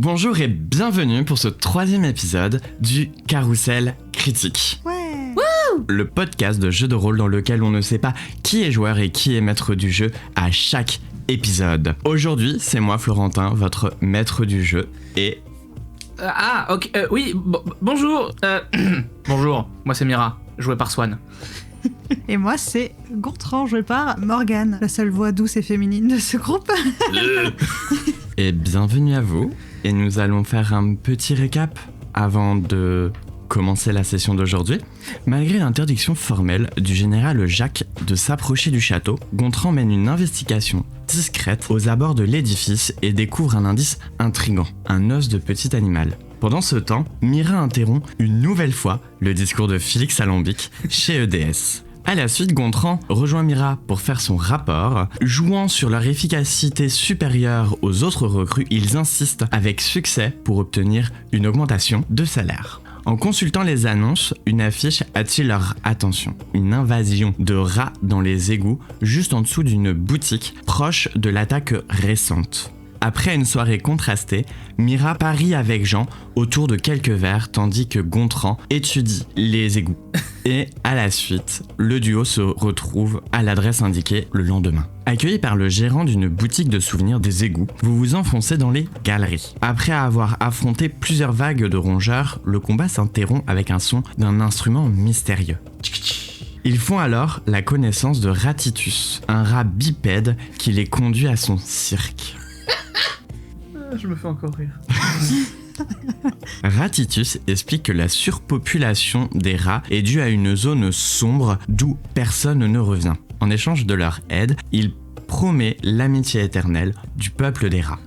Bonjour et bienvenue pour ce 3e épisode du Carrousel Critique. Ouais. Le podcast de jeu de rôle dans lequel on ne sait pas qui est joueur et qui est maître du jeu à chaque épisode. Aujourd'hui, c'est moi Florentin, votre maître du jeu et... ok, oui, bonjour. Bonjour, moi c'est Mira, joué par Swan. Et moi, c'est Gontran, joué par Morgane, la seule voix douce et féminine de ce groupe. Et bienvenue à vous. Et nous allons faire un petit récap avant de commencer la session d'aujourd'hui. Malgré l'interdiction formelle du général Jacques de s'approcher du château, Gontran mène une investigation discrète aux abords de l'édifice et découvre un indice intrigant, un os de petit animal. Pendant ce temps, Mira interrompt une nouvelle fois le discours de Félix Alambic chez EDS. À la suite, Gontran rejoint Mira pour faire son rapport. Jouant sur leur efficacité supérieure aux autres recrues, ils insistent avec succès pour obtenir une augmentation de salaire. En consultant les annonces, une affiche attire leur attention. Une invasion de rats dans les égouts, juste en dessous d'une boutique proche de l'attaque récente. Après une soirée contrastée, Mira parie avec Jean autour de quelques verres tandis que Gontran étudie les égouts. Et à la suite, le duo se retrouve à l'adresse indiquée le lendemain. Accueilli par le gérant d'une boutique de souvenirs des égouts, vous vous enfoncez dans les galeries. Après avoir affronté plusieurs vagues de rongeurs, le combat s'interrompt avec un son d'un instrument mystérieux. Ils font alors la connaissance de Ratitus, un rat bipède qui les conduit à son cirque. Je me fais encore rire. Ratitus explique que la surpopulation des rats est due à une zone sombre d'où personne ne revient. En échange de leur aide, il promet l'amitié éternelle du peuple des rats.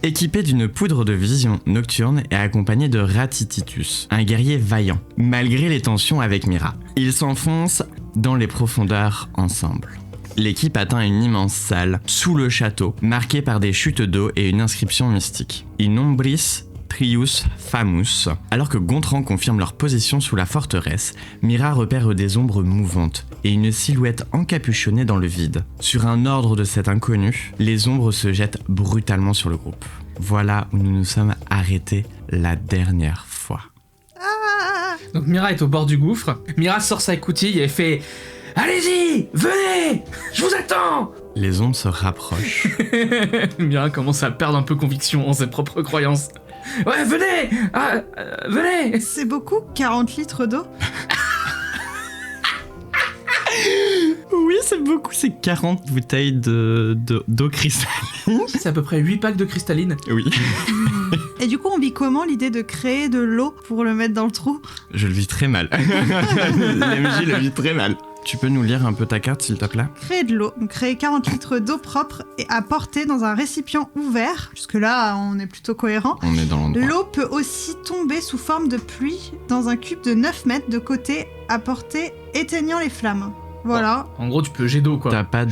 Équipé d'une poudre de vision nocturne et accompagné de Ratititus, un guerrier vaillant, malgré les tensions avec Mira. Ils s'enfoncent dans les profondeurs ensemble. L'équipe atteint une immense salle, sous le château, marquée par des chutes d'eau et une inscription mystique. In nombris trius famus. Alors que Gontran confirme leur position sous la forteresse, Mira repère des ombres mouvantes et une silhouette encapuchonnée dans le vide. Sur un ordre de cet inconnu, les ombres se jettent brutalement sur le groupe. Voilà où nous nous sommes arrêtés la dernière fois. Donc Mira est au bord du gouffre, Mira sort sa coutille et fait... Allez-y, venez, je vous attends. Les ombres se rapprochent. Mira commence à perdre un peu conviction en ses propres croyances. Ouais, venez, venez. C'est beaucoup, 40 litres d'eau. Oui, c'est beaucoup, c'est 40 bouteilles d'eau cristalline. C'est à peu près 8 packs de cristalline. Oui. Et du coup, on vit comment l'idée de créer de l'eau pour le mettre dans le trou ? Je le vis très mal. L'MJ le vit très mal. Tu peux nous lire un peu ta carte, s'il te plaît ? Créer de l'eau, donc créer 40 litres d'eau propre et à porter dans un récipient ouvert. Jusque-là, on est plutôt cohérent. On est dans l'endroit. L'eau peut aussi tomber sous forme de pluie dans un cube de 9 mètres de côté à porter, éteignant les flammes. Voilà. En gros, tu peux jet d'eau, quoi. T'as pas de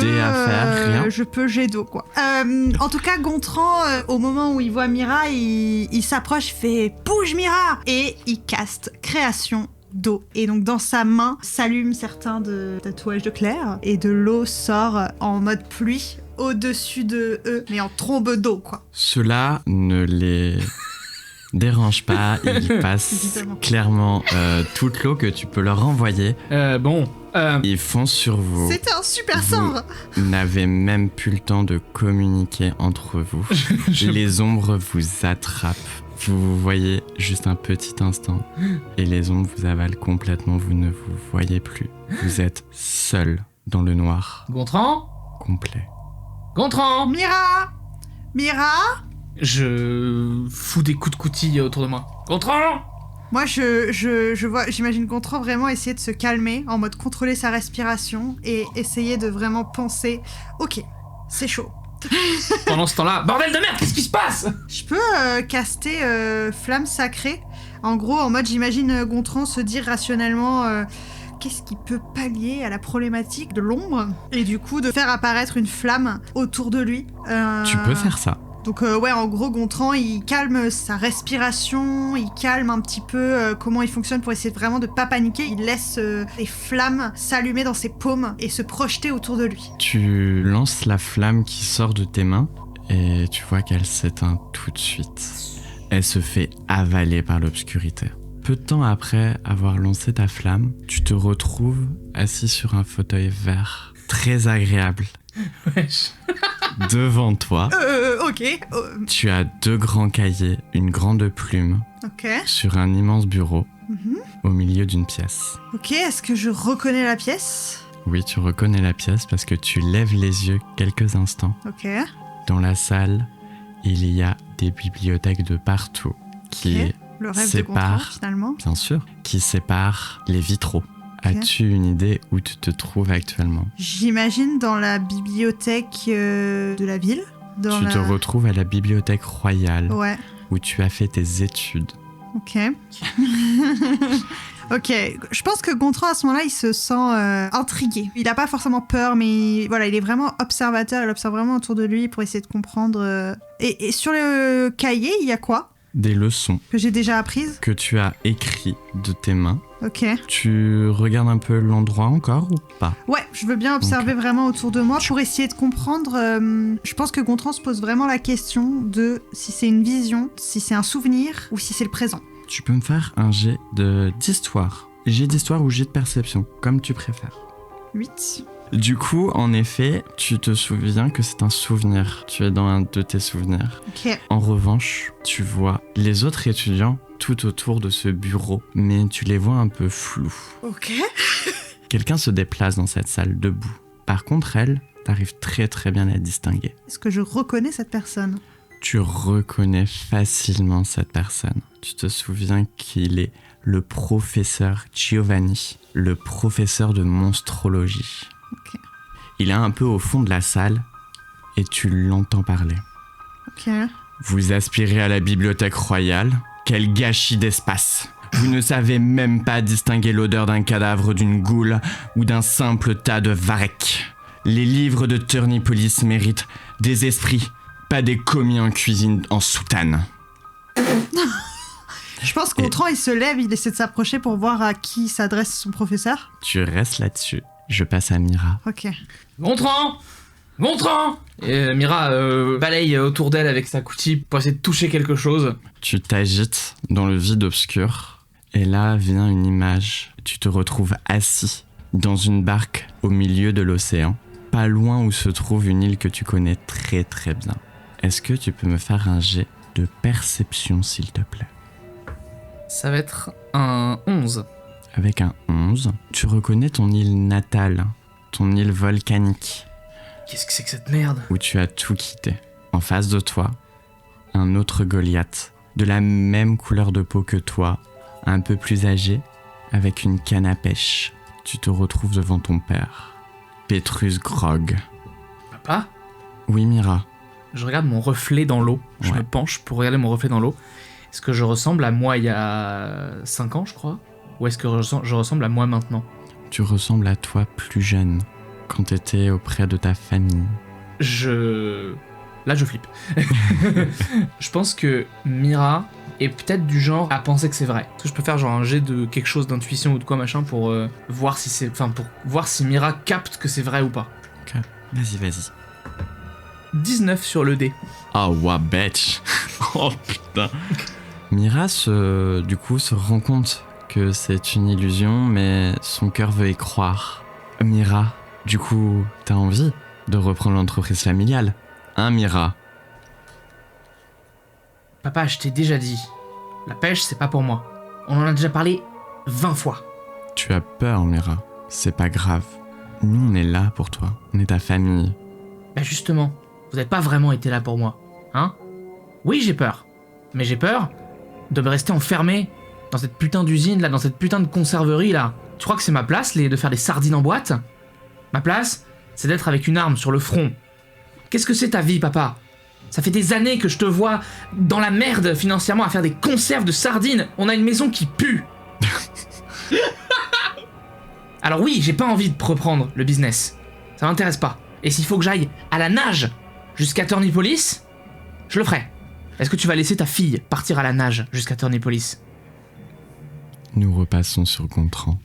dé à faire, rien ? Je peux jet d'eau, quoi. En tout cas, Gontran, au moment où il voit Mira, il s'approche, fait « Bouge, Mira !» Et il caste création d'eau. Et donc, dans sa main, s'allument certains de tatouages de Claire, et de l'eau sort en mode pluie au-dessus de eux, mais en trombe d'eau, quoi. Cela ne les dérange pas, ils passent Évidemment. clairement toute l'eau que tu peux leur envoyer. Ils foncent sur vous. C'était un super sort. Vous n'avez même plus le temps de communiquer entre vous. Les ombres vous attrapent. Vous voyez juste un petit instant et les ombres vous avalent complètement. Vous ne vous voyez plus. Vous êtes seul dans le noir Gontran ? complet. Gontran ! Mira ! Je fous des coups de coutille autour de moi. Gontran ! Moi, je vois, j'imagine Gontran vraiment essayer de se calmer, en mode contrôler sa respiration et essayer de vraiment penser « Ok, c'est chaud. Pendant ce temps-là, bordel de merde, qu'est-ce qui se passe ? Je peux caster Flamme Sacrée. En gros, en mode, j'imagine Gontran se dire rationnellement qu'est-ce qui peut pallier à la problématique de l'ombre et du coup de faire apparaître une flamme autour de lui. Tu peux faire ça. Donc ouais, en gros, Gontran, il calme sa respiration, il calme un petit peu comment il fonctionne pour essayer vraiment de pas paniquer. Il laisse les flammes s'allumer dans ses paumes et se projeter autour de lui. Tu lances la flamme qui sort de tes mains et tu vois qu'elle s'éteint tout de suite. Elle se fait avaler par l'obscurité. Peu de temps après avoir lancé ta flamme, tu te retrouves assis sur un fauteuil vert, très agréable. Wesh. Devant toi, Ok. tu as 2 grands cahiers, une grande plume, Ok. sur un immense bureau, Mhm. au milieu d'une pièce. Ok, est-ce que je reconnais la pièce? Oui, tu reconnais la pièce parce que tu lèves les yeux quelques instants. Ok. Dans la salle, il y a des bibliothèques de partout qui, Ok. Le rêve de sépare. Gontran, finalement. bien sûr, qui séparent les vitraux. As-tu une idée où tu te trouves actuellement? J'imagine dans la bibliothèque de la ville. Tu te retrouves à la bibliothèque royale Ouais, où tu as fait tes études. ok. Ok, je pense que Gontran à ce moment-là, il se sent intrigué. Il n'a pas forcément peur, mais voilà, il est vraiment observateur, il observe vraiment autour de lui pour essayer de comprendre. Et sur le cahier, il y a quoi Des leçons que j'ai déjà apprises? que tu as écrites de tes mains. Ok. Tu regardes un peu l'endroit encore ou pas? Ouais, je veux bien observer vraiment autour de moi pour essayer de comprendre. Je pense que Gontran se pose vraiment la question de si c'est une vision, si c'est un souvenir ou si c'est le présent. Tu peux me faire un jet d'histoire. Jet d'histoire ou jet de perception, comme tu préfères. 8. Du coup, en effet, tu te souviens que c'est un souvenir. Tu es dans un de tes souvenirs. Ok. En revanche, tu vois les autres étudiants tout autour de ce bureau, mais tu les vois un peu flous. Ok. Quelqu'un se déplace dans cette salle debout. Par contre, elle, t'arrives très très bien à la distinguer. Est-ce que je reconnais cette personne? Tu reconnais facilement cette personne. Tu te souviens qu'il est le professeur Giovanni, le professeur de monstrologie. Ok. Il est un peu au fond de la salle et tu l'entends parler. Ok. Vous aspirez à la bibliothèque royale? Quel gâchis d'espace! Vous ne savez même pas distinguer l'odeur d'un cadavre d'une goule ou d'un simple tas de varech. Les livres de Turnipolis méritent des esprits, pas des commis en cuisine en soutane. Je pense que Gontran, il se lève, il essaie de s'approcher pour voir à qui s'adresse son professeur. Tu restes là-dessus. Je passe à Mira. Ok. Gontran! Gontran! Et Mira balaye autour d'elle avec sa coutie pour essayer de toucher quelque chose. Tu t'agites dans le vide obscur et là vient une image. Tu te retrouves assis dans une barque au milieu de l'océan, pas loin où se trouve une île que tu connais très très bien. Est-ce que tu peux me faire un jet de perception s'il te plaît? Ça va être un 11. Avec un 11, tu reconnais ton île natale, ton île volcanique, Qu'est-ce que c'est que cette merde? où tu as tout quitté. En face de toi, un autre Goliath, de la même couleur de peau que toi, un peu plus âgé, avec une canne à pêche. Tu te retrouves devant ton père, Petrus Grog. Papa? Oui, Mira. Je regarde mon reflet dans l'eau. Je Ouais. me penche pour regarder mon reflet dans l'eau. Est-ce que je ressemble à moi il y a 5 ans, je crois? Ou est-ce que je ressemble à moi maintenant? Tu ressembles à toi plus jeune, quand t'étais auprès de ta famille. Là, je flippe. Je pense que Mira est peut-être du genre à penser que c'est vrai. Est-ce que je peux faire genre un jet de quelque chose d'intuition ou de quoi machin pour voir si c'est... Enfin, pour voir si Mira capte que c'est vrai ou pas. Vas-y. 19 sur le dé. Oh, wa bitch. Oh, putain. Mira, du coup, se rend compte que c'est une illusion, mais son cœur veut y croire. Mira, du coup, t'as envie de reprendre l'entreprise familiale, hein, Mira? Papa, je t'ai déjà dit, la pêche, c'est pas pour moi. On en a déjà parlé 20 fois. Tu as peur, Mira. C'est pas grave. Nous, on est là pour toi. On est ta famille. Bah justement, vous n'avez pas vraiment été là pour moi, hein? Oui, j'ai peur. Mais j'ai peur de me rester enfermé dans cette putain d'usine, là, dans cette putain de conserverie, là. Tu crois que c'est ma place, de faire des sardines en boîte? Ma place, c'est d'être avec une arme sur le front. Qu'est-ce que c'est ta vie, papa? Ça fait des années que je te vois dans la merde financièrement à faire des conserves de sardines. On a une maison qui pue. Alors oui, j'ai pas envie de reprendre le business. Ça m'intéresse pas. Et s'il faut que j'aille à la nage jusqu'à Turnipolis, je le ferai. Est-ce que tu vas laisser ta fille partir à la nage jusqu'à Turnipolis? Nous repassons sur Gontran.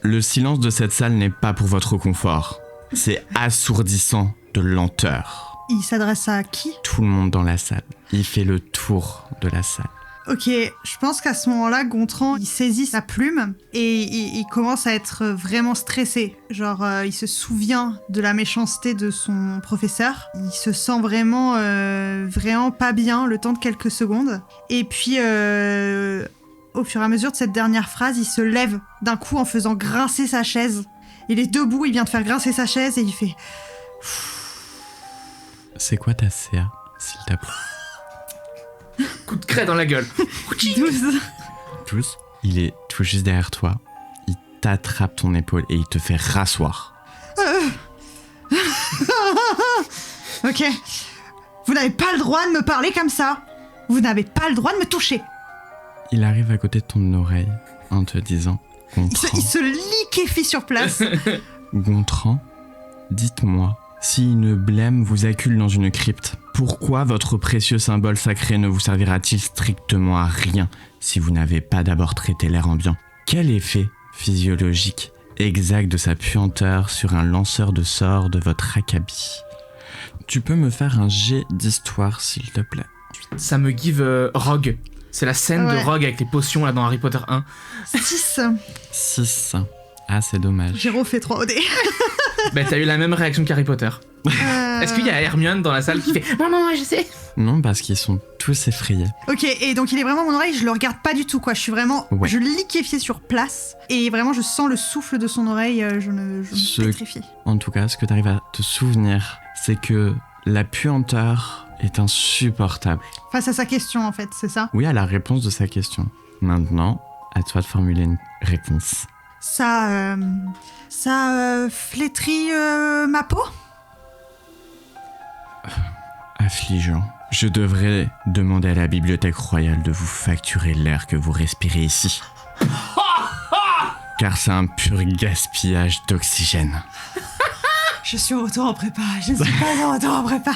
Le silence de cette salle n'est pas pour votre confort. C'est assourdissant de lenteur. Il s'adresse à qui? Tout le monde dans la salle. Il fait le tour de la salle. Ok, je pense qu'à ce moment-là, Gontran, il saisit sa plume et il commence à être vraiment stressé. Genre, il se souvient de la méchanceté de son professeur. Il se sent vraiment, vraiment pas bien le temps de quelques secondes. Et puis, au fur et à mesure de cette dernière phrase, il se lève d'un coup en faisant grincer sa chaise. Il est debout, il vient de faire grincer sa chaise et il fait... C'est quoi ta CA, s'il te plaît? Coup de craie dans la gueule. 12. 12. Il est tout juste derrière toi. Il t'attrape ton épaule et il te fait rasseoir. Ok. Vous n'avez pas le droit de me parler comme ça. Vous n'avez pas le droit de me toucher. Il arrive à côté de ton oreille en te disant... Gontran, Il se liquéfie sur place. Gontran, dites-moi, si une blême vous accule dans une crypte, pourquoi votre précieux symbole sacré ne vous servira-t-il strictement à rien si vous n'avez pas d'abord traité l'air ambiant? Quel effet physiologique exact de sa puanteur sur un lanceur de sorts de votre acabit? Tu peux me faire un jet d'histoire, s'il te plaît? Ça me give Rogue. C'est la scène Ouais. de Rogue avec les potions là dans Harry Potter 1. 6. 6. Ah, c'est dommage. J'ai refait 3 OD. Bah t'as eu la même réaction qu'Harry Potter. Est-ce qu'il y a Hermione dans la salle qui fait Maman, je sais. Non, parce qu'ils sont tous effrayés. Ok, et donc il est vraiment à mon oreille, je le regarde pas du tout, quoi. Je suis vraiment... Ouais. Je liquéfié sur place. Et vraiment, je sens le souffle de son oreille, je me pétrifie. En tout cas, ce que tu arrives à te souvenir, c'est que la puanteur est insupportable. Face à sa question, en fait, c'est ça? Oui, à la réponse de sa question. Maintenant, à toi de formuler une réponse. Ça flétrit ma peau? Affligeant. Je devrais demander à la Bibliothèque Royale de vous facturer l'air que vous respirez ici. Car c'est un pur gaspillage d'oxygène. Je suis au retour en prépa, je suis pas en retour en prépa.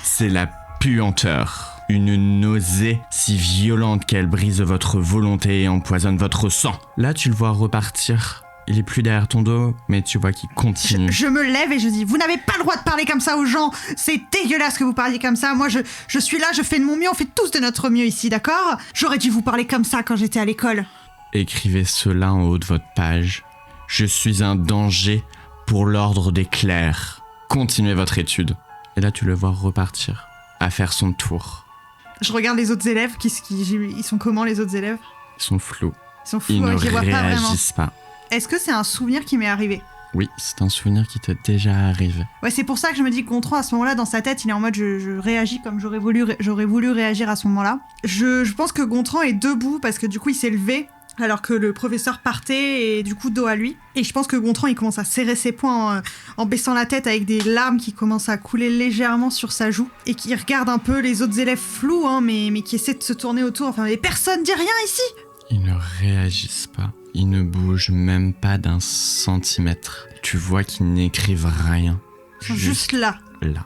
C'est la puanteur. Une nausée si violente qu'elle brise votre volonté et empoisonne votre sang. Là, tu le vois repartir. Il est plus derrière ton dos, mais tu vois qu'il continue. Je me lève et je dis, vous n'avez pas le droit de parler comme ça aux gens. C'est dégueulasse que vous parliez comme ça. Moi, je suis là, je fais de mon mieux. On fait tous de notre mieux ici, d'accord? J'aurais dû vous parler comme ça quand j'étais à l'école. Écrivez cela en haut de votre page. Je suis un danger pour l'ordre des clercs. Continuez votre étude. Et là, tu le vois repartir, à faire son tour. Je regarde les autres élèves. Ils sont comment, les autres élèves? Ils sont flous. Ils sont fous, Ils ne je les vois pas vraiment. réagissent pas. Est-ce que c'est un souvenir qui m'est arrivé? Oui, c'est un souvenir qui t'est déjà arrivé. Ouais, c'est pour ça que je me dis que Gontran, à ce moment-là, dans sa tête, il est en mode je réagis comme j'aurais voulu réagir à ce moment-là. Je pense que Gontran est debout parce que du coup, il s'est levé alors que le professeur partait et du coup, dos à lui. Et je pense que Gontran, il commence à serrer ses poings en baissant la tête avec des larmes qui commencent à couler légèrement sur sa joue et qui regarde un peu les autres élèves flous, hein, mais qui essaient de se tourner autour. Enfin, mais personne dit rien ici! Ils ne réagissent pas. Ils ne bougent même pas d'un centimètre. Tu vois qu'ils n'écrivent rien. Ils sont juste là. Là.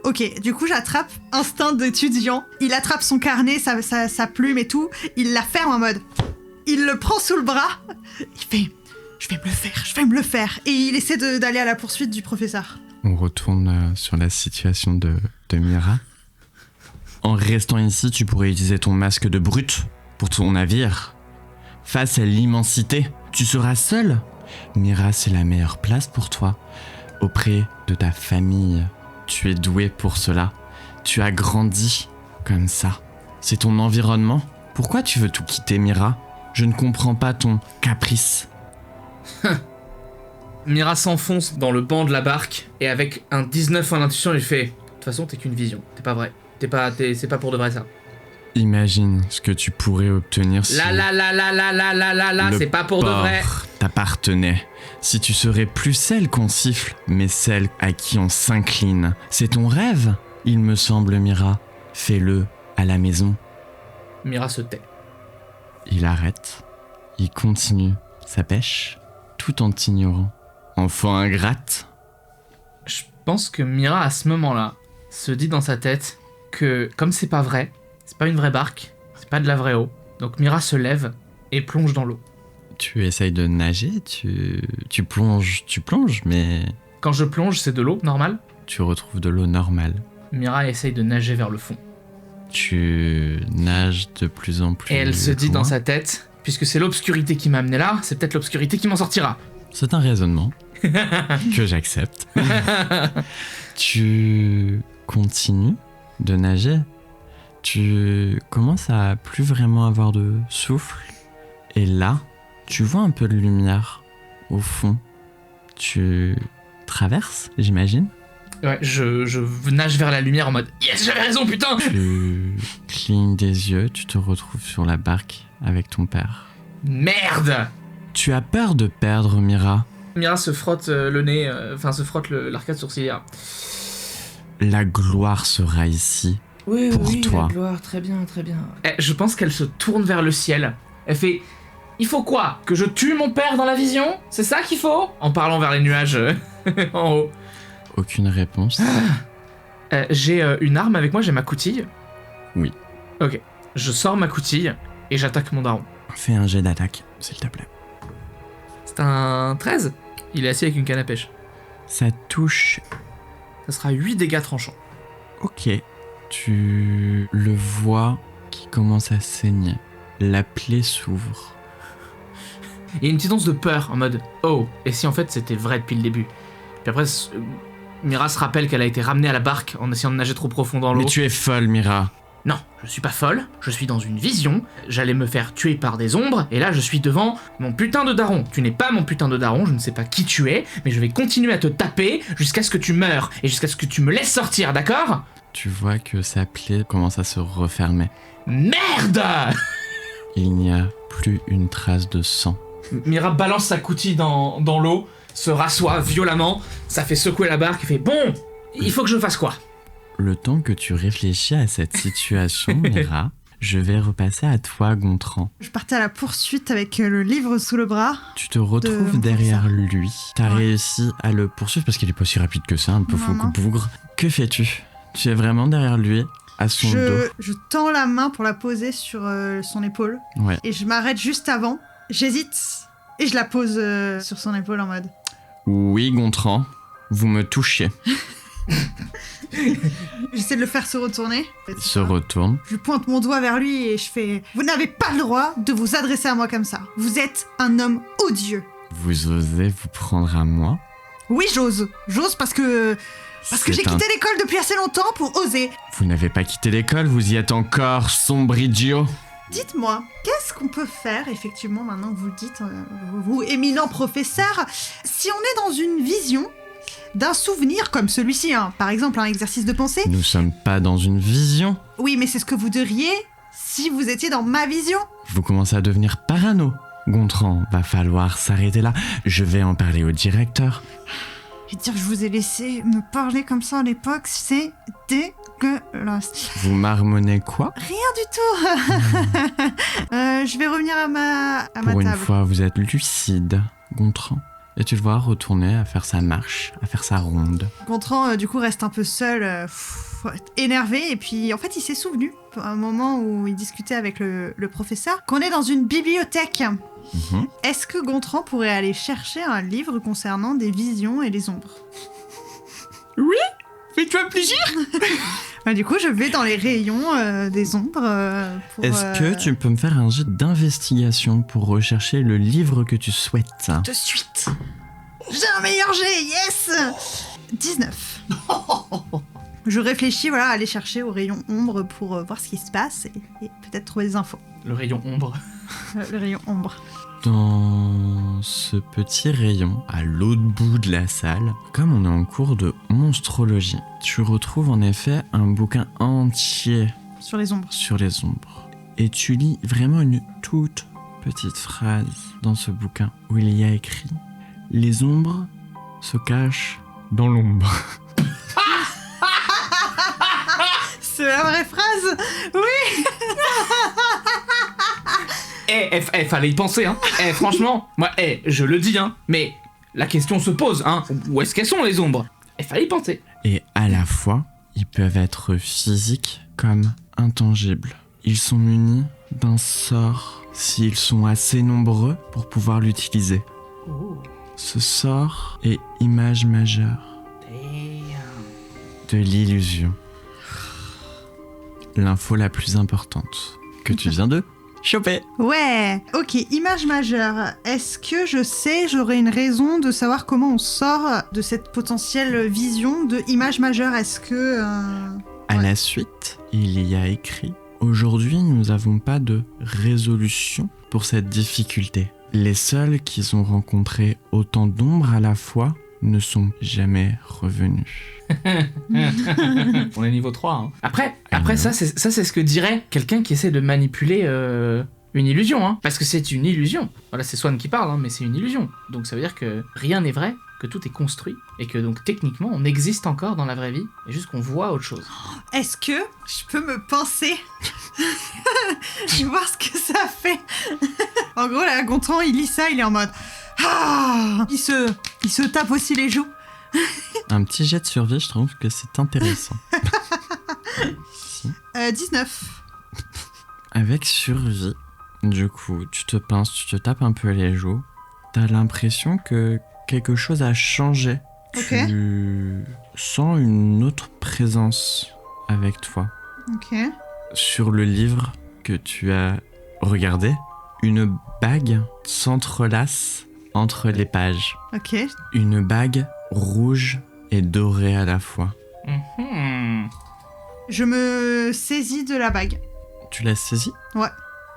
Ok, du coup j'attrape instinct d'étudiant. Il attrape son carnet, sa plume et tout. Il la ferme en mode. Il le prend sous le bras. Il fait je vais me le faire. Et il essaie d'aller à la poursuite du professeur. On retourne sur la situation de Mira. En restant ici, tu pourrais utiliser ton masque de brute pour ton navire. Face à l'immensité, tu seras seul. Mira, c'est la meilleure place pour toi. Auprès de ta famille, tu es doué pour cela. Tu as grandi comme ça. C'est ton environnement. Pourquoi tu veux tout quitter, Mira? Je ne comprends pas ton caprice. Mira s'enfonce dans le banc de la barque et avec un 19 en intuition, il fait de toute façon, t'es qu'une vision. T'es pas vrai. C'est pas pour de vrai ça. Imagine ce que tu pourrais obtenir si... Là, c'est pas pour de vrai. T'appartenait. Si tu serais plus celle qu'on siffle, mais celle à qui on s'incline. C'est ton rêve, il me semble, Mira. Fais-le à la maison. Mira se tait. Il arrête. Il continue sa pêche, tout en t'ignorant. Enfant ingrate. Je pense que Mira, à ce moment-là, se dit dans sa tête que, comme c'est pas vrai, c'est pas une vraie barque, c'est pas de la vraie eau. Donc Mira se lève et plonge dans l'eau. Tu essayes de nager, tu plonges, mais... Quand je plonge, c'est de l'eau, normal. tu retrouves de l'eau normale. Mira essaye de nager vers le fond. Tu nages de plus en plus Et elle se dit loin. dans sa tête, puisque c'est l'obscurité qui m'a amené là, c'est peut-être l'obscurité qui m'en sortira. C'est un raisonnement que j'accepte. Tu continues de nager. Tu commences à plus vraiment avoir de souffle. Et là, tu vois un peu de lumière au fond. Tu traverses, j'imagine. Ouais, je nage vers la lumière en mode yes, j'avais raison, putain. Tu clignes des yeux, tu te retrouves sur la barque avec ton père. Merde. Tu as peur de perdre Mira. Mira se frotte le nez, se frotte l'arcade sourcilière. La gloire sera ici. Oui, Pour toi. la gloire, très bien, très bien. Je pense qu'elle se tourne vers le ciel. Elle fait il faut quoi? Que je tue mon père dans la vision? C'est ça qu'il faut? En parlant vers les nuages en haut. Aucune réponse. J'ai une arme avec moi, j'ai ma coutille. Oui. Ok. Je sors ma coutille et j'attaque mon daron. Fais un jet d'attaque, s'il te plaît. C'est un 13. Il est assis avec une canne à pêche. Ça touche. Ça sera 8 dégâts tranchants. Ok. Tu le vois qui commence à saigner. La plaie s'ouvre. Il y a une petite once de peur en mode oh, et si en fait c'était vrai depuis le début. Puis après, Mira se rappelle qu'elle a été ramenée à la barque en essayant de nager trop profond dans l'eau. Mais tu es folle, Mira. Non, je suis pas folle, je suis dans une vision, j'allais me faire tuer par des ombres, et là je suis devant mon putain de daron. Tu n'es pas mon putain de daron, je ne sais pas qui tu es, mais je vais continuer à te taper jusqu'à ce que tu meurs, et jusqu'à ce que tu me laisses sortir, d'accord? Tu vois que sa plaie commence à se refermer. Merde! Il n'y a plus une trace de sang. Mira balance sa coutille dans l'eau, se rassoit violemment, ça fait secouer la barque et fait bon, il faut que je fasse quoi? Le temps que tu réfléchis à cette situation, Mira, je vais repasser à toi, Gontran. Je partais à la poursuite avec le livre sous le bras. Tu te retrouves mon derrière professeur. lui. T'as Ouais. réussi à le poursuivre parce qu'il est pas si rapide que ça, un peu fou Non. bougre. Que fais-tu? Tu es vraiment derrière lui, à son dos. Je tends la main pour la poser sur son épaule. Ouais. Et je m'arrête juste avant. J'hésite. Et je la pose sur son épaule en mode... Oui, Gontran, vous me touchez. J'essaie de le faire se retourner. Il se retourne. Je pointe mon doigt vers lui et je fais... Vous n'avez pas le droit de vous adresser à moi comme ça. Vous êtes un homme odieux. Vous osez vous prendre à moi? Oui, j'ose. J'ose parce que j'ai C'est quitté l'école depuis assez longtemps pour oser. Vous n'avez pas quitté l'école, vous y êtes encore, sombridio. Dites-moi, qu'est-ce qu'on peut faire, effectivement, maintenant que vous le dites, vous, éminent professeur, si on est dans une vision d'un souvenir comme celui-ci, hein, par exemple un exercice de pensée? Nous sommes pas dans une vision. Oui, mais c'est ce que vous diriez si vous étiez dans ma vision. Vous commencez à devenir parano. Gontran, va falloir s'arrêter là. Je vais en parler au directeur. Et dire que je vous ai laissé me parler comme ça à l'époque, c'est dégueulasse. Vous marmonnez quoi? Rien du tout. Je vais revenir à ma Pour une table. fois, vous êtes lucide, Gontran. Et tu le vois retourner à faire sa marche, à faire sa ronde. Gontran, du coup, reste un peu seul, énervé. Et puis, en fait, il s'est souvenu, à un moment où il discutait avec le professeur, qu'on est dans une bibliothèque. Mhm. Est-ce que Gontran pourrait aller chercher un livre concernant des visions et les ombres? Fais-toi plaisir. Bah, du coup, je vais dans les rayons des ombres pour... Est-ce que tu peux me faire un jet d'investigation pour rechercher le livre que tu souhaites? De suite. J'ai un meilleur jet, yes. 19. Je réfléchis, voilà, à aller chercher au rayon ombre pour voir ce qui se passe et peut-être trouver des infos. Le rayon ombre. Le rayon ombre. Dans ce petit rayon, à l'autre bout de la salle, comme on est en cours de monstrologie, tu retrouves en effet un bouquin entier Sur les ombres. sur les ombres. Et tu lis vraiment une toute petite phrase dans ce bouquin où il y a écrit « Les ombres se cachent dans l'ombre C'est la vraie phrase. Oui. Fallait y penser, hein. Franchement, moi, je le dis, hein. Mais la question se pose, hein. Où est-ce qu'elles sont, les ombres? Fallait y penser. ». Et à la fois, ils peuvent être physiques comme intangibles. Ils sont munis d'un sort s'ils sont assez nombreux pour pouvoir l'utiliser. Ce sort est image majeure. de l'illusion. L'info la plus importante que tu viens de choper. Ouais, ok, image majeure. Est-ce que j'aurais une raison de savoir comment on sort de cette potentielle vision de image majeure? Est-ce que... À Ouais. la suite, il y a écrit « Aujourd'hui, nous n'avons pas de résolution pour cette difficulté. Les seuls qui ont rencontré autant d'ombres à la fois ne sont jamais revenus. On est niveau 3. Hein. Après non. ça, c'est ce que dirait quelqu'un qui essaie de manipuler une illusion. Hein. Parce que c'est une illusion. Voilà, c'est Swan qui parle, hein, mais c'est une illusion. Donc ça veut dire que rien n'est vrai, que tout est construit, et que donc techniquement, on existe encore dans la vraie vie, et juste qu'on voit autre chose. Est-ce que je peux me pincer? Je vais voir ce que ça fait. En gros, là, Gontran, il lit ça, il est en mode... Ah, il se tape aussi les joues. » Un petit jet de survie, je trouve que c'est intéressant. 19. Avec survie, du coup, tu te pinces, tu te tapes un peu les joues. T'as l'impression que quelque chose a changé. Ok. Tu sens une autre présence avec toi. Ok. Sur le livre que tu as regardé, une bague s'entrelace entre les pages. Ok. Une bague rouge et dorée à la fois. Mhm. Je me saisis de la bague. Tu l'as saisie? Ouais.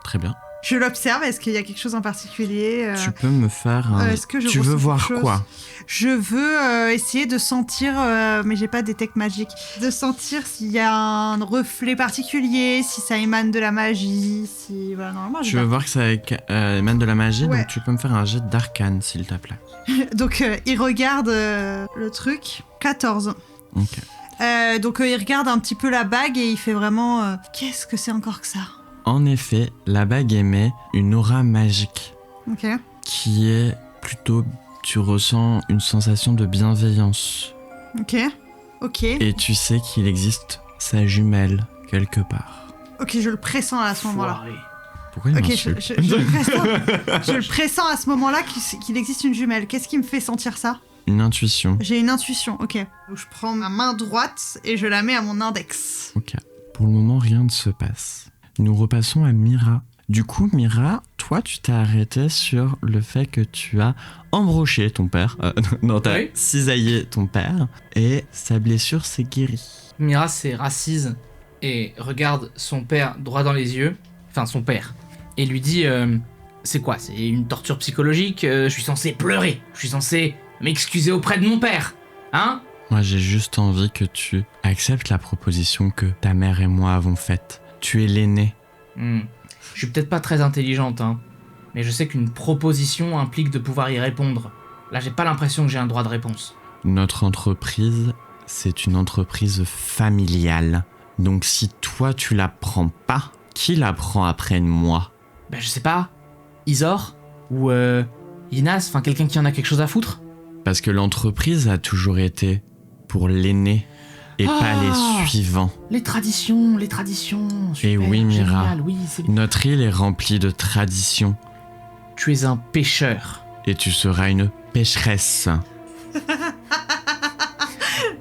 Très bien. Je l'observe. Est-ce qu'il y a quelque chose en particulier Tu peux me faire un... Est-ce que je Tu veux ressens voir quelque chose quoi? Je veux essayer de sentir, mais j'ai pas des techs magiques, de sentir s'il y a un reflet particulier, si ça émane de la magie, si... Voilà, normalement, j'ai Tu veux voir que ça émane de la magie, Ouais. donc tu peux me faire un jet d'arcane, s'il te plaît. pas. Donc, il regarde le truc. 14. Ok. Donc, il regarde un petit peu la bague et il fait vraiment... Qu'est-ce que c'est encore que ça? En effet, la bague émet une aura magique Ok. qui est plutôt... Tu ressens une sensation de bienveillance. Ok. Ok. Et tu sais qu'il existe sa jumelle quelque part. Ok, je le pressens à ce moment-là. Foiré. Pourquoi il Ok, m'insulte je le pressens à ce moment-là qu'il existe une jumelle. Qu'est-ce qui me fait sentir ça? Une intuition. J'ai une intuition, ok. Donc, je prends ma main droite et je la mets à mon index. Ok. Pour le moment, rien ne se passe. Nous repassons à Mira. Du coup, Mira, toi, tu t'es arrêté sur le fait que tu as embroché ton père. Non, t'as Oui. cisaillé ton père. Et sa blessure s'est guérie. Mira se racise et regarde son père droit dans les yeux, enfin son père, et lui dit c'est quoi? C'est une torture psychologique? Je suis censé pleurer, je suis censé m'excuser auprès de mon père, hein? Moi, j'ai juste envie que tu acceptes la proposition que ta mère et moi avons faite. Tu es l'aîné. Je suis peut-être pas très intelligente, hein, mais je sais qu'une proposition implique de pouvoir y répondre. Là, j'ai pas l'impression que j'ai un droit de réponse. Notre entreprise, c'est une entreprise familiale. Donc si toi, tu la prends pas, qui la prend après moi? Ben, je sais pas, Isor? Ou Inas, enfin quelqu'un qui en a quelque chose à foutre? Parce que l'entreprise a toujours été pour l'aîné et pas les suivants. Les traditions, super, oui, Mira. génial, oui, c'est bien. Notre île est remplie de traditions Tu es un pêcheur. et tu seras une pécheresse.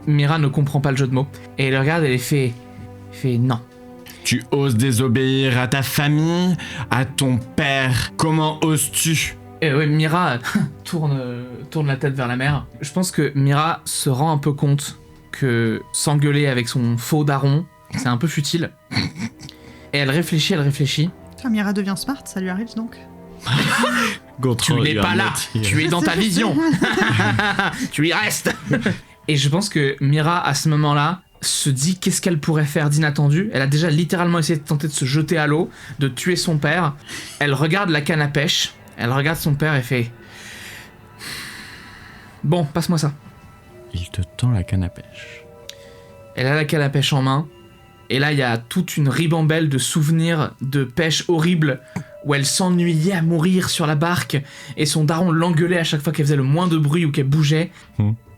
Mira ne comprend pas le jeu de mots. Et elle regarde et elle fait non. Tu oses désobéir à ta famille, à ton père. Comment oses-tu? Et ouais, Mira tourne la tête vers la mer. Je pense que Mira se rend un peu compte que s'engueuler avec son faux daron, c'est un peu futile. Et elle réfléchit. Mira devient smart, ça lui arrive donc. Tu n'es pas là, tu es dans ta vision. Tu y restes. Et je pense que Mira, à ce moment-là, se dit qu'est-ce qu'elle pourrait faire d'inattendu. Elle a déjà littéralement essayé de tenter de se jeter à l'eau, de tuer son père. Elle regarde la canne à pêche, elle regarde son père et fait... Bon, passe-moi ça. Il te tend la canne à pêche. Elle a la canne à pêche en main, et là il y a toute une ribambelle de souvenirs de pêche horrible où elle s'ennuyait à mourir sur la barque, et son daron l'engueulait à chaque fois qu'elle faisait le moins de bruit ou qu'elle bougeait.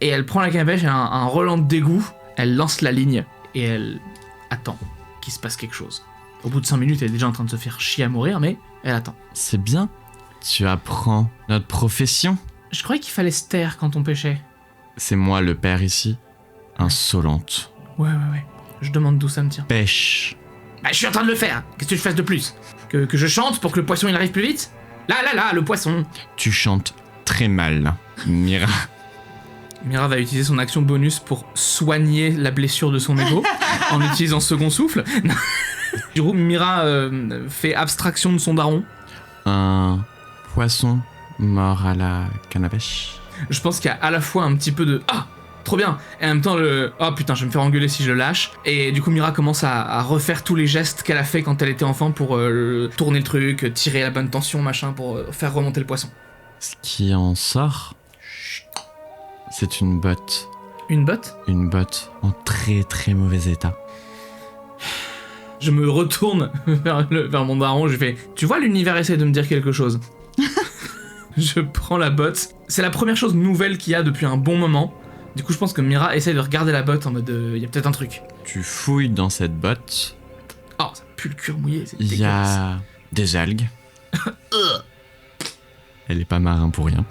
Et elle prend la canne à pêche, elle a un relent de dégoût, elle lance la ligne, et elle attend qu'il se passe quelque chose. Au bout de 5 minutes, elle est déjà en train de se faire chier à mourir, mais elle attend. C'est bien. Tu apprends notre profession. Je croyais qu'il fallait se taire quand on pêchait. C'est moi le père ici. Insolente. Ouais. Je demande d'où ça me tient. Pêche. Bah, je suis en train de le faire. Qu'est-ce que je fasse de plus? Que je chante pour que le poisson il arrive plus vite? Là, le poisson. Tu chantes très mal, Mira. Mira va utiliser son action bonus pour soigner la blessure de son ego en utilisant second souffle. Du coup, Mira fait abstraction de son daron. Un poisson mort à la canne à pêche. Je pense qu'il y a à la fois un petit peu de « Ah, trop bien !» et en même temps le « Oh putain, je vais me faire engueuler si je le lâche !» Et du coup, Mira commence à refaire tous les gestes qu'elle a fait quand elle était enfant pour tourner le truc, tirer la bonne tension, machin, pour faire remonter le poisson. Ce qui en sort, c'est une botte. Une botte? Une botte en très très mauvais état. Je me retourne vers mon daron, je fais « Tu vois, l'univers essaie de me dire quelque chose. » Je prends la botte. C'est la première chose nouvelle qu'il y a depuis un bon moment. Du coup, je pense que Mira essaie de regarder la botte en mode il y a peut-être un truc. Tu fouilles dans cette botte. Oh, ça pue le cuir mouillé, c'est Il y dégueulasse. a des algues. Elle est pas marin pour rien.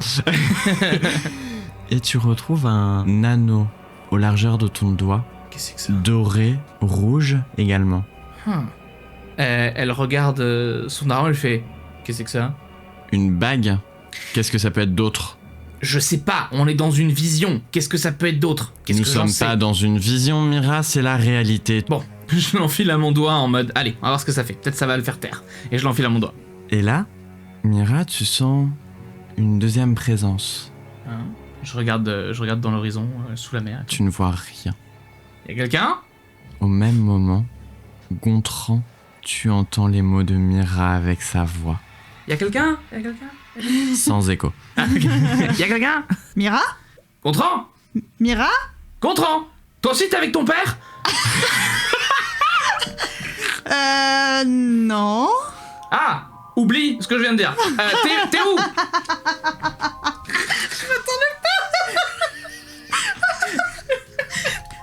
Et tu retrouves un anneau aux largeurs de ton doigt, Qu'est-ce que c'est que ça? doré, rouge également. Elle regarde son daron, elle fait qu'est-ce que c'est que ça? Une bague. Qu'est-ce que ça peut être d'autre? Je sais pas, on est dans une vision. Qu'est-ce que ça peut être d'autre? Qu'est-ce Nous que j'en sommes sais? pas dans une vision, Mira, c'est la réalité. Bon, je l'enfile à mon doigt en mode allez, on va voir ce que ça fait. Peut-être ça va le faire taire. Et je l'enfile à mon doigt. Et là, Mira, tu sens une deuxième présence. Hein, je regarde dans l'horizon, sous la mer. Tu ne vois rien. Y'a quelqu'un? Au même moment, Gontran, tu entends les mots de Mira avec sa voix, Y'a quelqu'un? sans écho. Y'a quelqu'un? Mira? Gontran? Mira? Gontran? Toi aussi t'es avec ton père? Non. Ah! Oublie ce que je viens de dire. T'es où?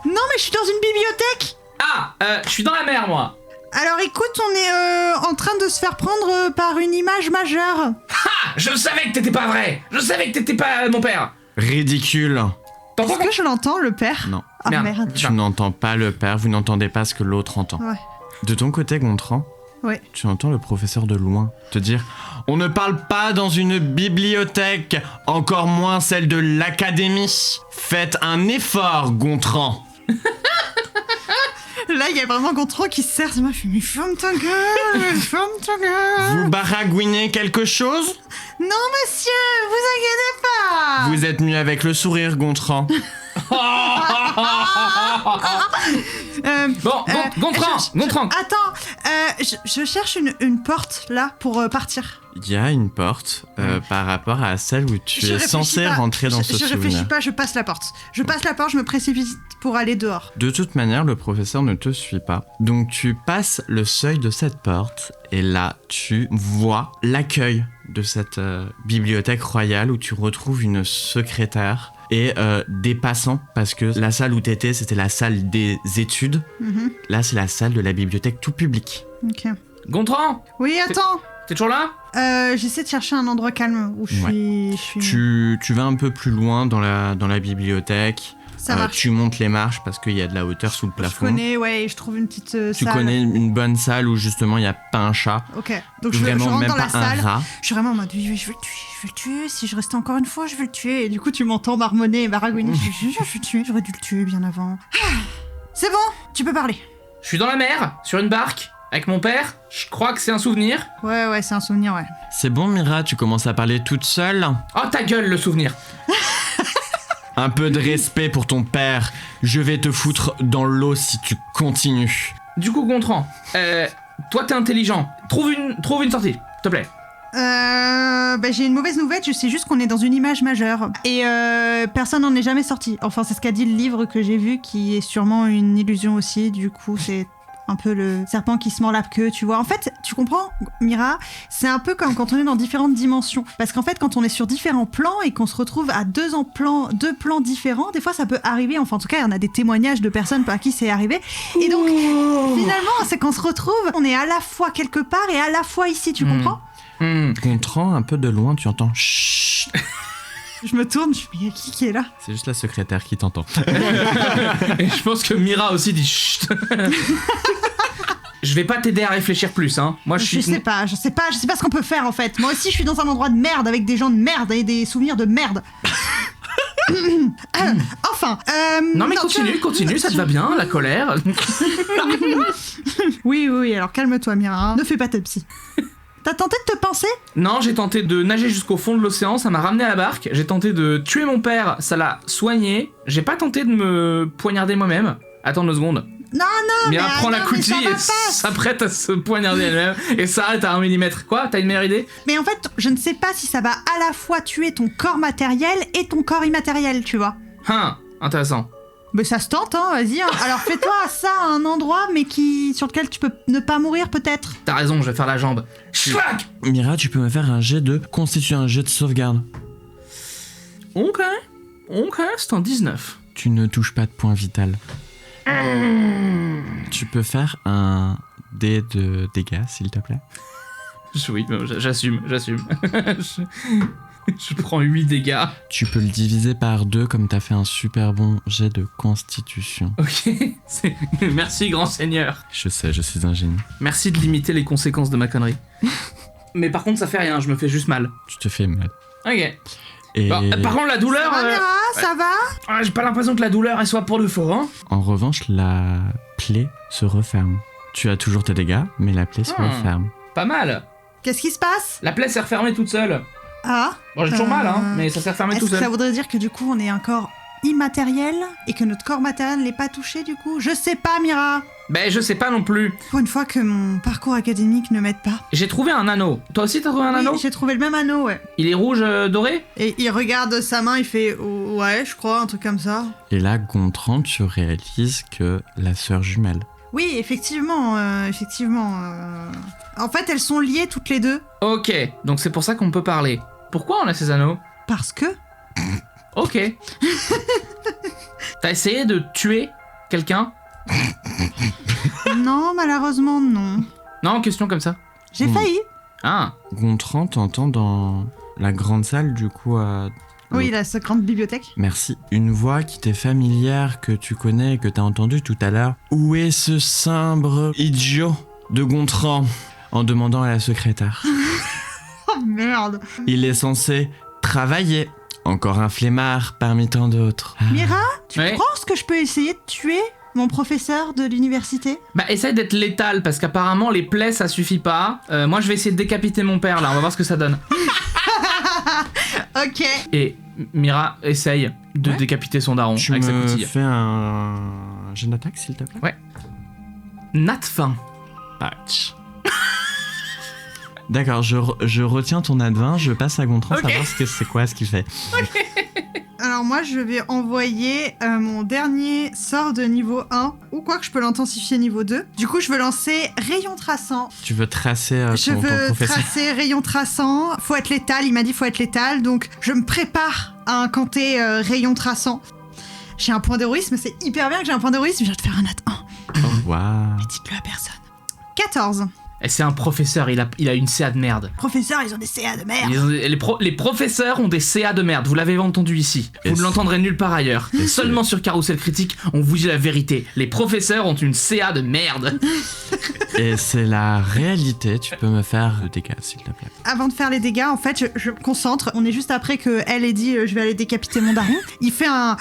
Non, mais je suis dans une bibliothèque. Ah! Je suis dans la mer, moi. Alors écoute, on est en train de se faire prendre par une image majeure. Ah! Je savais que t'étais pas vrai! Je savais que t'étais pas mon père! Ridicule. T'entends? Est-ce que je l'entends, le père? Non. Ah Merde. merde. Tu n'entends pas le père, vous n'entendez pas ce que l'autre entend. Ouais. De ton côté, Gontran, Ouais. tu entends le professeur de loin te dire « On ne parle pas dans une bibliothèque, encore moins celle de l'académie. Faites un effort, Gontran. Là, il y a vraiment Gontran qui se serre. Il fait mais ferme ta gueule, ferme ta gueule. Vous baragouinez quelque chose? Non, monsieur, vous inquiétez pas. Vous êtes mieux avec le sourire, Gontran. Bon, Gontran! Gontran! Attends, je cherche une porte là pour partir. Il y a une porte par rapport à celle où tu Je es réfléchis censé pas. rentrer dans ce Je réfléchis souvenir. pas, je passe la porte. Je passe la porte, je me précipite pour aller dehors. De toute manière, le professeur ne te suit pas. Donc tu passes le seuil de cette porte et là, tu vois l'accueil de cette bibliothèque royale où tu retrouves une secrétaire et des passants parce que la salle où t'étais, c'était la salle des études. Mhm. Là, c'est la salle de la bibliothèque tout public. Ok. Gontran! Oui, attends. T'es toujours là? J'essaie de chercher un endroit calme où je suis. Tu vas un peu plus loin dans la bibliothèque. Ça marche. Tu montes les marches parce qu'il y a de la hauteur sous le Je plafond. connais, ouais, je trouve une petite Tu salle. connais une bonne salle où justement il n'y a pas un chat. Ok, donc je Vraiment rentre même dans pas la salle. un rat. Je suis vraiment en mode, oui, je veux le tuer. Si je restais encore une fois, je veux le tuer. Et du coup, tu m'entends marmonner et baragouiner. Je veux le tuer, j'aurais dû le tuer bien avant. Ah, c'est bon, tu peux parler. Je suis dans la mer, sur une barque, avec mon père. Je crois que c'est un souvenir. Ouais, c'est un souvenir, ouais. C'est bon Mira, tu commences à parler toute seule. Oh, ta gueule, le souvenir. Un peu de respect pour ton père. Je vais te foutre dans l'eau si tu continues. Du coup, Gontran, toi t'es intelligent. Trouve une sortie, s'il te plaît. J'ai une mauvaise nouvelle, je sais juste qu'on est dans une image majeure. Et personne n'en est jamais sorti. Enfin, c'est ce qu'a dit le livre que j'ai vu, qui est sûrement une illusion aussi. Du coup, c'est un peu le serpent qui se mord la queue, tu vois. En fait, tu comprends, Mira, c'est un peu comme quand on est dans différentes dimensions. Parce qu'en fait, quand on est sur différents plans et qu'on se retrouve à deux plans différents, des fois ça peut arriver. Enfin, en tout cas, il y en a des témoignages de personnes par qui c'est arrivé. Et donc, finalement, c'est qu'on se retrouve, on est à la fois quelque part et à la fois ici, tu comprends? Gontran, un peu de loin, tu entends chut. Je me tourne, je me dis, mais y a qui est là? C'est juste la secrétaire qui t'entend. Et je pense que Mira aussi dit chut. Je vais pas t'aider à réfléchir plus, hein. Moi, je sais pas ce qu'on peut faire en fait. Moi aussi, je suis dans un endroit de merde avec des gens de merde et des souvenirs de merde. Enfin. Non mais continue, ça te va bien, la colère. Oui, alors calme-toi, Mira. Ne fais pas ta psy. T'as tenté de te penser? Non, j'ai tenté de nager jusqu'au fond de l'océan, ça m'a ramené à la barque. J'ai tenté de tuer mon père, ça l'a soigné. J'ai pas tenté de me poignarder moi-même. Attends 2 secondes. Non, Mira prend la non, coutille mais et s'apprête à se poignarder elle-même et s'arrête à 1 mm. Quoi? T'as une meilleure idée? Mais en fait, je ne sais pas si ça va à la fois tuer ton corps matériel et ton corps immatériel, tu vois. Intéressant. Mais ça se tente, hein, vas-y. Hein. Alors fais-toi ça à un endroit, mais sur lequel tu peux ne pas mourir, peut-être. T'as raison, je vais faire la jambe. Chouac! Mira, tu peux me faire un jet de constituer un jet de sauvegarde. Ok, c'est un 19. Tu ne touches pas de point vital. Tu peux faire un dé de dégâts, s'il te plaît. Oui, j'assume. Je prends 8 dégâts. Tu peux le diviser par 2 comme t'as fait un super bon jet de constitution. Ok, merci grand seigneur. Je sais, je suis un génie. Merci de limiter les conséquences de ma connerie. Mais par contre ça fait rien, je me fais juste mal. Tu te fais mal. Ok. Et Bon, par contre la douleur... Ça va, Mira, ça va? J'ai pas l'impression que la douleur elle soit pour de faux, hein. en revanche, la plaie se referme. Tu as toujours tes dégâts, mais la plaie se referme. Pas mal. Qu'est-ce qui se passe? La plaie s'est refermée toute seule. Ah. Bon, j'ai toujours mal, hein, mais ça s'est refermé tout Est-ce que seul. ça voudrait dire que du coup, on est un corps immatériel et que notre corps matériel n'est pas touché, du coup? Je sais pas, Mira. Ben, je sais pas non plus. Pour une fois que mon parcours académique ne m'aide pas. J'ai trouvé un anneau. Toi aussi t'as trouvé un anneau? Oui, j'ai trouvé le même anneau, ouais. Il est rouge doré? Et il regarde sa main, il fait ouais, je crois, un truc comme ça. Et là, Gontran, tu réalises que la sœur jumelle. Oui, effectivement. En fait, elles sont liées toutes les deux. Ok, donc c'est pour ça qu'on peut parler. Pourquoi on a ces anneaux? Parce que... Ok. T'as essayé de tuer quelqu'un? Non, malheureusement, non. Non, question comme ça. J'ai failli. Ah, Gontran t'entend dans la grande salle, du coup, Oui, cette grande bibliothèque. Merci. Une voix qui t'est familière, que tu connais, que t'as entendu tout à l'heure. Où est ce cimbre idiot de Gontran? En demandant à la secrétaire. Oh merde. Il est censé travailler. Encore un flemmard parmi tant d'autres. Mira, tu Ouais. penses que je peux essayer de tuer mon professeur de l'université? bah essaye d'être létal parce qu'apparemment les plaies ça suffit pas. Moi je vais essayer de décapiter mon père là, on va voir ce que ça donne. Ok. Et Mira, essaye de Ouais. décapiter son daron Tu avec sa me coutille. fais un jet d'attaque, s'il te plaît. Ouais. Nat fin. Patch. D'accord, je retiens ton advin, je passe à Gontran, Ok. savoir c'est quoi ce qu'il fait. Alors moi, je vais envoyer mon dernier sort de niveau 1, ou quoi que je peux l'intensifier niveau 2. Du coup, je veux lancer rayon traçant. Tu veux tracer Je ton veux professeur. tracer rayon traçant. Faut être létal, il m'a dit faut être létal, donc je me prépare à incanter rayon traçant. J'ai un point d'héroïsme, c'est hyper bien que j'ai un point d'héroïsme, je viens de faire un nat 1. Oh, waouh. Mais dites-le à personne. 14. Et c'est un professeur, il a une CA de merde. Professeurs, ils ont des CA de merde. Les professeurs ont des CA de merde, vous l'avez entendu ici. Vous Et ne l'entendrez nulle part ailleurs. Et Seulement sur Carousel Critique, on vous dit la vérité. Les professeurs ont une CA de merde. Et c'est la réalité, tu peux me faire le dégât, s'il te plaît. Avant de faire les dégâts, en fait, je me concentre. On est juste après que elle ait dit je vais aller décapiter mon daron. Il fait un...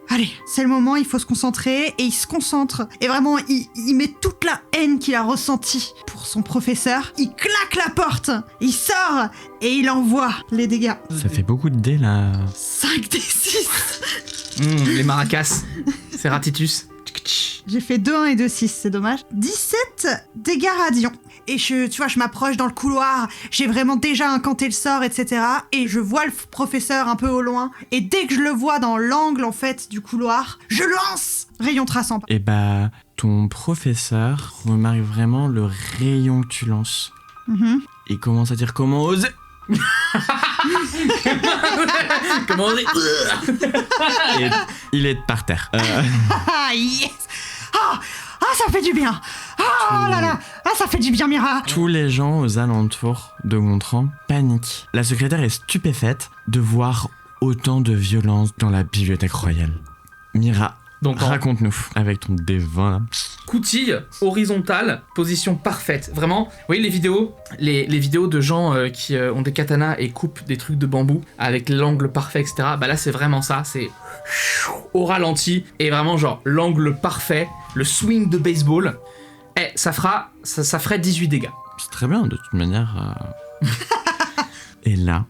Allez, c'est le moment, il faut se concentrer. Et il se concentre. Et vraiment, il met toute la haine qu'il a ressentie pour son professeur. Il claque la porte. Il sort. Et il envoie les dégâts. Ça fait beaucoup de dés, là. 5 des 6. Les maracas. C'est Ratitus. J'ai fait 2-1 et 2-6, c'est dommage. 17 dégâts radiants. Et tu vois, je m'approche dans le couloir, j'ai vraiment déjà incanté le sort, etc. Et je vois le professeur un peu au loin. Et dès que je le vois dans l'angle, en fait, du couloir, je lance rayon traçant. Et bah, ton professeur remarque vraiment le rayon que tu lances. Mhm. Il commence à dire comment oser. Comment on dit? Et il est par terre. Ah, yes. Ah, ça fait du bien. Ah, Oh là là. Ah, ça fait du bien, Mira. Tous les gens aux alentours de Gontran paniquent. La secrétaire est stupéfaite de voir autant de violence dans la bibliothèque royale. Mira, Donc en raconte-nous avec ton D20 là. coutille horizontale, position parfaite. Vraiment, vous voyez les vidéos de gens qui ont des katanas et coupent des trucs de bambou avec l'angle parfait, etc. Bah là c'est vraiment ça, c'est au ralenti et vraiment genre l'angle parfait, le swing de baseball. Ça ferait 18 dégâts. C'est très bien de toute manière. Et là,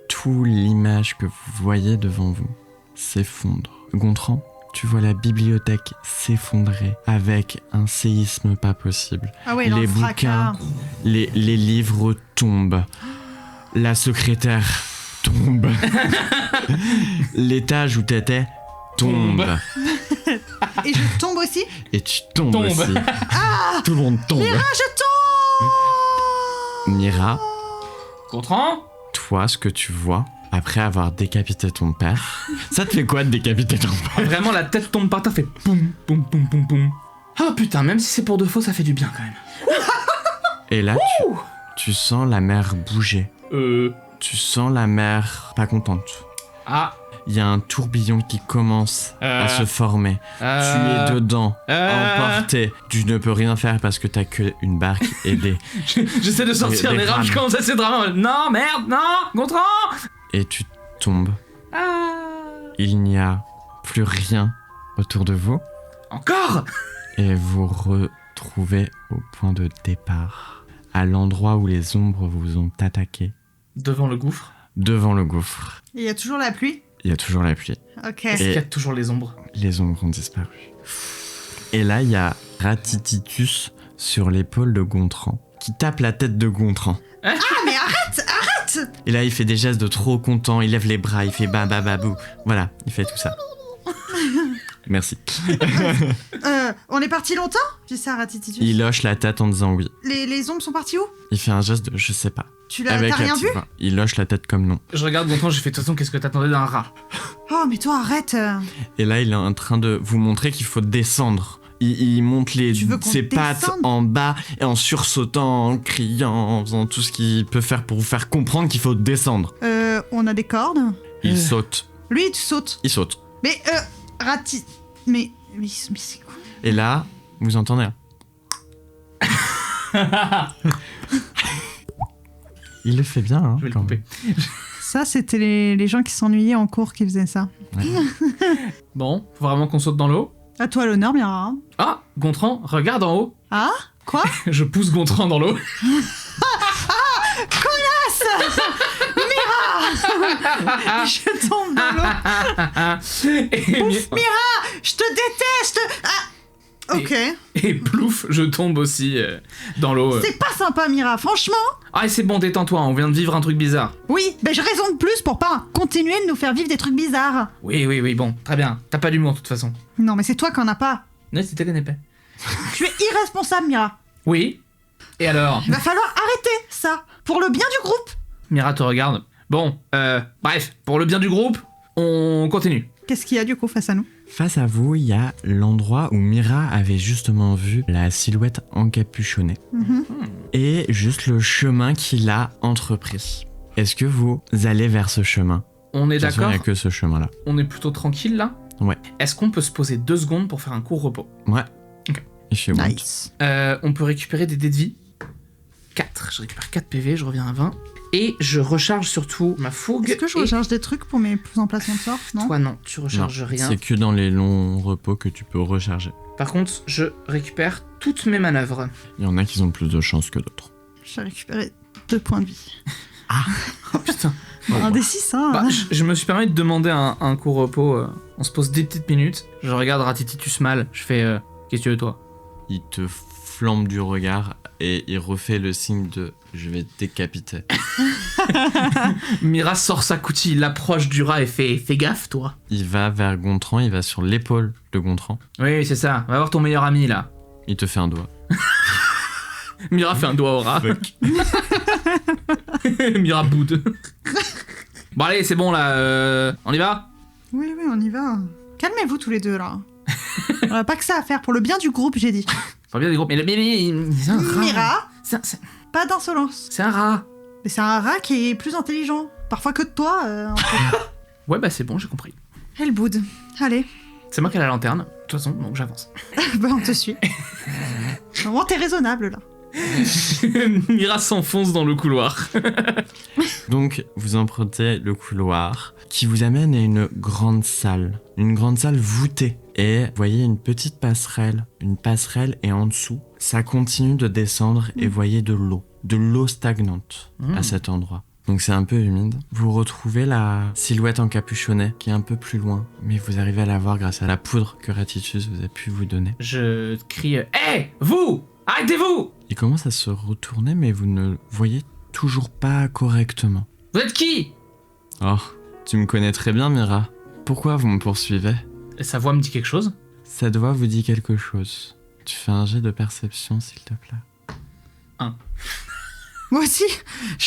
toute l'image que vous voyez devant vous s'effondre. Gontran, tu vois la bibliothèque s'effondrer avec un séisme pas possible. Ah ouais, dans Les le fracas. bouquins, les livres tombent. La secrétaire tombe. L'étage où t'étais tombe. Et je tombe aussi. Et tu tombes Tombe. aussi. Tout le monde tombe. Mira, je tombe. Mira, Gontran, toi, ce que tu vois, après avoir décapité ton père, ça te fait quoi de décapiter ton père? vraiment la tête tombe par terre, fait poum, poum, poum, poum, poum. Oh putain, même si c'est pour de faux, ça fait du bien quand même. Et là, tu sens la mer bouger. Tu sens la mer pas contente. Ah. Il y a un tourbillon qui commence à se former. Tu es dedans, emporté. Tu ne peux rien faire parce que t'as que une barque et des... J'essaie de sortir Des les rames, je rames. commence à essayer de ramer. Non, merde, non, Gontran. Et tu tombes. Ah. Il n'y a plus rien autour de vous. Encore. Et vous retrouvez au point de départ. À l'endroit où les ombres vous ont attaqué. Devant le gouffre. Devant le gouffre. Il y a toujours la pluie. Il y a toujours la pluie. Ok. Est-ce qu'il y a toujours les ombres? Les ombres ont disparu. Et là, il y a Ratititus sur l'épaule de Gontran, qui tape la tête de Gontran. Ah, mais arrête. Et là, il fait des gestes de trop content, il lève les bras, il fait babababou. Voilà, il fait tout ça. Merci. On est parti longtemps? J'ai ça, Ratititus. Il hoche la tête en disant oui. Les ombres sont partis où? Il fait un geste de je sais pas. T'as rien vu? main. Il hoche la tête comme non. Je regarde Gontran, j'ai fait de toute façon, qu'est-ce que t'attendais d'un rat? Oh, mais toi, arrête. Et là, il est en train de vous montrer qu'il faut descendre. Il monte Tu veux qu'on ses pattes descende en bas et en sursautant, en criant, en faisant tout ce qu'il peut faire pour vous faire comprendre qu'il faut descendre. On a des cordes. Il saute. Lui, tu sautes. Il saute. Mais, Mais c'est quoi? Et là, vous entendez un... Il le fait bien, hein, Je vais le quand couper. Ça, c'était les gens qui s'ennuyaient en cours qui faisaient ça. même. Ouais. Bon, faut vraiment qu'on saute dans l'eau. À toi l'honneur, Mira. Ah, Gontran, regarde en haut. Ah? Quoi? Je pousse Gontran dans l'eau. Je tombe dans l'eau. Et, Je te déteste. Ah. Ok. et plouf, je tombe aussi dans l'eau. C'est pas sympa, Mira. Franchement. Ah, c'est bon, détends-toi, on vient de vivre un truc bizarre. Oui, ben j'ai raison de plus pour pas continuer de nous faire vivre des trucs bizarres. Oui, bon, très bien. T'as pas d'humour de toute façon. Non, mais c'est toi qui en as pas. Non, c'était les pas. Tu es irresponsable, Mira. Oui. Et alors? Il va falloir arrêter ça. Pour le bien du groupe. Mira te regarde. Bon, bref, pour le bien du groupe, on continue. Qu'est-ce qu'il y a du coup face à nous? Face à vous, il y a l'endroit où Mira avait justement vu la silhouette encapuchonnée. Et juste le chemin qu'il a entrepris. Est-ce que vous allez vers ce chemin? On est De toute façon, d'accord? il n'y a que ce chemin-là. On est plutôt tranquille là? Ouais. Est-ce qu'on peut se poser 2 secondes pour faire un court repos? Ouais. Ok. If you want. Nice. On peut récupérer des dés de vie. 4. Je récupère 4 PV, je reviens à 20. Et je recharge surtout ma fougue. Est-ce que je et- recharge des trucs pour mes emplacements de sort? Non. Toi non, tu recharges Non, rien. c'est que dans les longs repos que tu peux recharger. Par contre, je récupère toutes mes manœuvres. Il y en a qui ont plus de chance que d'autres. J'ai récupéré 2 points de vie. Oh putain. Un des 6, hein. Bah, je me suis permis de demander un court repos. On se pose des petites minutes. Je regarde Ratititus mal. Je fais qu'est-ce que tu veux toi? Il te flambe du regard et il refait le signe de je vais te décapiter. Mira sort sa coutille, l'approche du rat et fait fais gaffe toi. Il va vers Gontran, il va sur l'épaule de Gontran. Oui, c'est ça. Va voir ton meilleur ami là. Il te fait un doigt. Mira fait un doigt au rat. Mira boude. Bon allez, c'est bon là. On y va? Oui, on y va. Calmez-vous tous les deux là. On a pas que ça à faire, pour le bien du groupe, j'ai dit. Pas bien des groupes, mais c'est un rat. Mira, C'est pas d'insolence. un rat. Mais c'est un rat qui est plus intelligent, parfois que toi. Ouais, bah c'est bon, j'ai compris. Elle boude. Allez, C'est moi qui ai la lanterne, de toute façon, donc j'avance. bah on te suit. Vraiment, t'es raisonnable là. Mira s'enfonce dans le couloir. Donc, vous empruntez le couloir qui vous amène à une grande salle voûtée. Et vous voyez une petite passerelle, et en dessous, ça continue de descendre et vous voyez de l'eau stagnante à cet endroit. Donc c'est un peu humide. Vous retrouvez la silhouette encapuchonnée qui est un peu plus loin, mais vous arrivez à la voir grâce à la poudre que Ratitus vous a pu vous donner. Je crie « Hé, vous! Arrêtez-vous! Il commence à se retourner, mais vous ne le voyez toujours pas correctement. Vous êtes qui ?» Oh, tu me connais très bien, Mira. Pourquoi vous me poursuivez ? Et sa voix me dit quelque chose. Cette voix vous dit quelque chose. Tu fais un jet de perception, s'il te plaît. Moi aussi.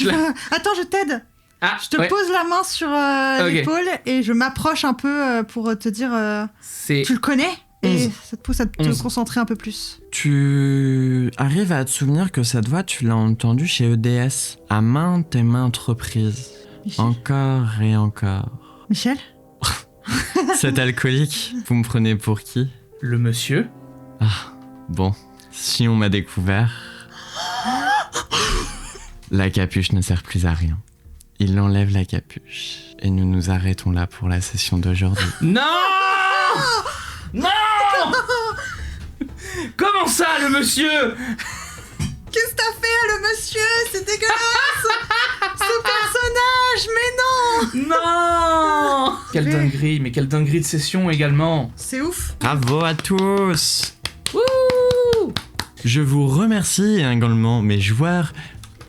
La- Attends, je t'aide. Ah, Je te pose la main sur Ok. l'épaule et je m'approche un peu pour te dire C'est... tu le connais et 11. ça te pousse à te 11. concentrer un peu plus. Tu arrives à te souvenir que cette voix, tu l'as entendue chez EDS, à maintes et maintes reprises. Michel, Encore et encore. Michel Cet alcoolique, vous me prenez pour qui ? Le monsieur. Bon, si on m'a découvert, la capuche ne sert plus à rien. Il enlève la capuche et nous nous arrêtons là pour la session d'aujourd'hui. Non! Non! Comment ça, le monsieur? Qu'est-ce que t'as fait le monsieur? C'est dégueulasse. Ce personnage, mais non. Non! Quelle Ouais. dinguerie, mais quelle dinguerie de session également. C'est ouf. Bravo à tous! Wouh! Je vous remercie également mes joueurs.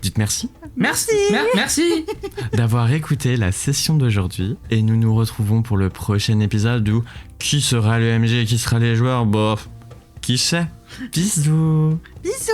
Dites merci Merci! Merci! d'avoir écouté la session d'aujourd'hui et nous nous retrouvons pour le prochain épisode où qui sera le MG, qui sera les joueurs, bof, qui sait. Bisous. Bisous.